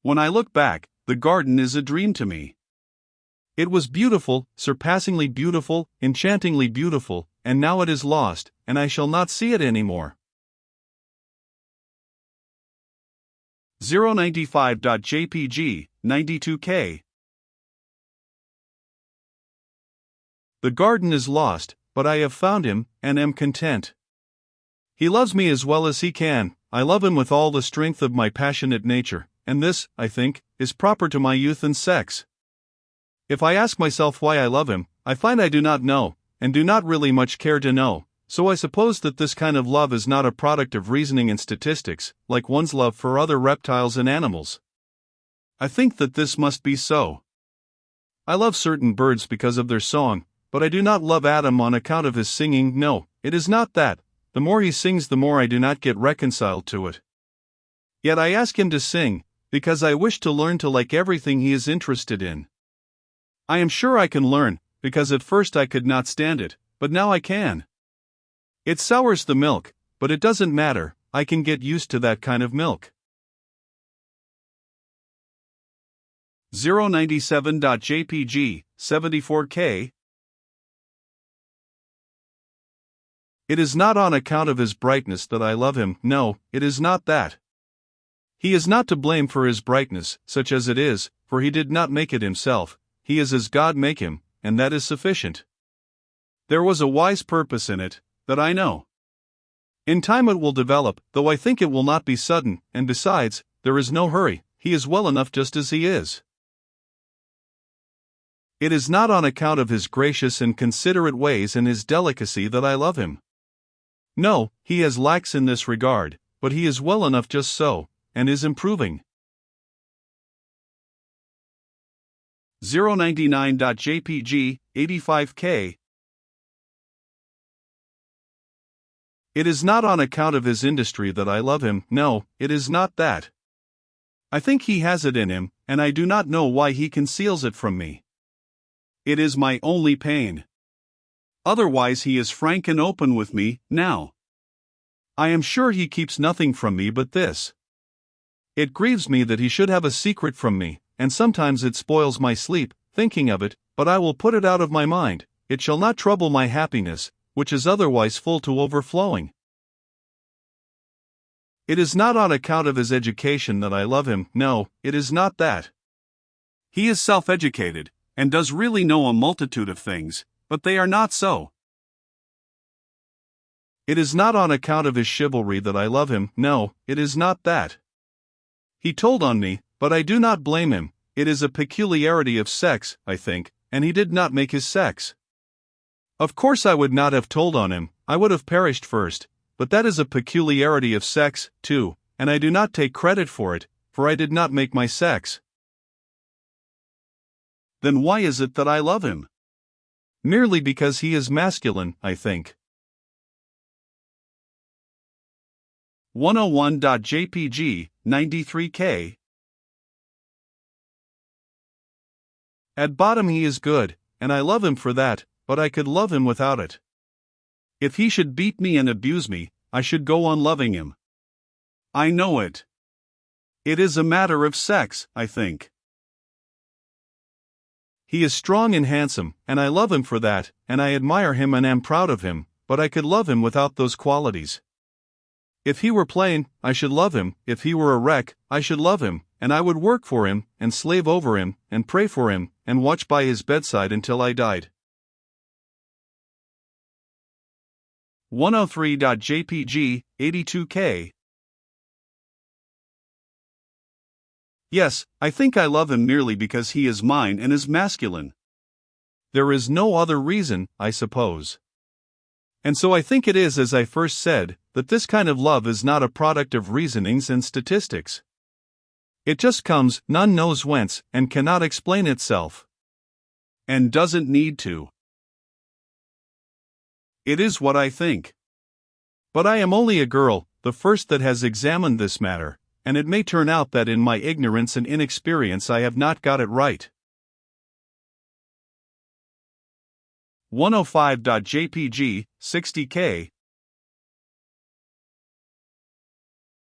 When I look back, the garden is a dream to me. It was beautiful, surpassingly beautiful, enchantingly beautiful, and now it is lost, and I shall not see it anymore. 095.jpg, 92K. The garden is lost, but I have found him, and am content. He loves me as well as he can. I love him with all the strength of my passionate nature, and this, I think, is proper to my youth and sex. If I ask myself why I love him, I find I do not know, and do not really much care to know, so I suppose that this kind of love is not a product of reasoning and statistics, like one's love for other reptiles and animals. I think that this must be so. I love certain birds because of their song, but I do not love Adam on account of his singing. No, it is not that. The more he sings, the more I do not get reconciled to it. Yet I ask him to sing, because I wish to learn to like everything he is interested in. I am sure I can learn, because at first I could not stand it, but now I can. It sours the milk, but it doesn't matter, I can get used to that kind of milk. 097.jpg, 74K. It is not on account of his brightness that I love him. No, it is not that. He is not to blame for his brightness, such as it is, for he did not make it himself. He is as God make him, and that is sufficient. There was a wise purpose in it, that I know. In time it will develop, though I think it will not be sudden, and besides, there is no hurry, he is well enough just as he is. It is not on account of his gracious and considerate ways and his delicacy that I love him. No, he has lacks in this regard, but he is well enough just so, and is improving. 099.jpg, 85K. It is not on account of his industry that I love him. No, it is not that. I think he has it in him, and I do not know why he conceals it from me. It is my only pain. Otherwise he is frank and open with me, now. I am sure he keeps nothing from me but this. It grieves me that he should have a secret from me, and sometimes it spoils my sleep, thinking of it, but I will put it out of my mind. It shall not trouble my happiness, which is otherwise full to overflowing. It is not on account of his education that I love him. No, it is not that. He is self-educated, and does really know a multitude of things, but they are not so. It is not on account of his chivalry that I love him. No, it is not that. He told on me, but I do not blame him. It is a peculiarity of sex, I think, and he did not make his sex. Of course I would not have told on him, I would have perished first, but that is a peculiarity of sex, too, and I do not take credit for it, for I did not make my sex. Then why is it that I love him? Merely because he is masculine, I think. 101.jpg, 93K. At bottom he is good, and I love him for that, but I could love him without it. If he should beat me and abuse me, I should go on loving him. I know it. It is a matter of sex, I think. He is strong and handsome, and I love him for that, and I admire him and am proud of him, but I could love him without those qualities. If he were plain, I should love him. If he were a wreck, I should love him, and I would work for him, and slave over him, and pray for him, and watch by his bedside until I died. 103.jpg, 82K. Yes, I think I love him merely because he is mine and is masculine. There is no other reason, I suppose. And so I think it is, as I first said, that this kind of love is not a product of reasonings and statistics. It just comes, none knows whence, and cannot explain itself. And doesn't need to. It is what I think. But I am only a girl, the first that has examined this matter, and it may turn out that in my ignorance and inexperience I have not got it right. 105.jpg, 60K.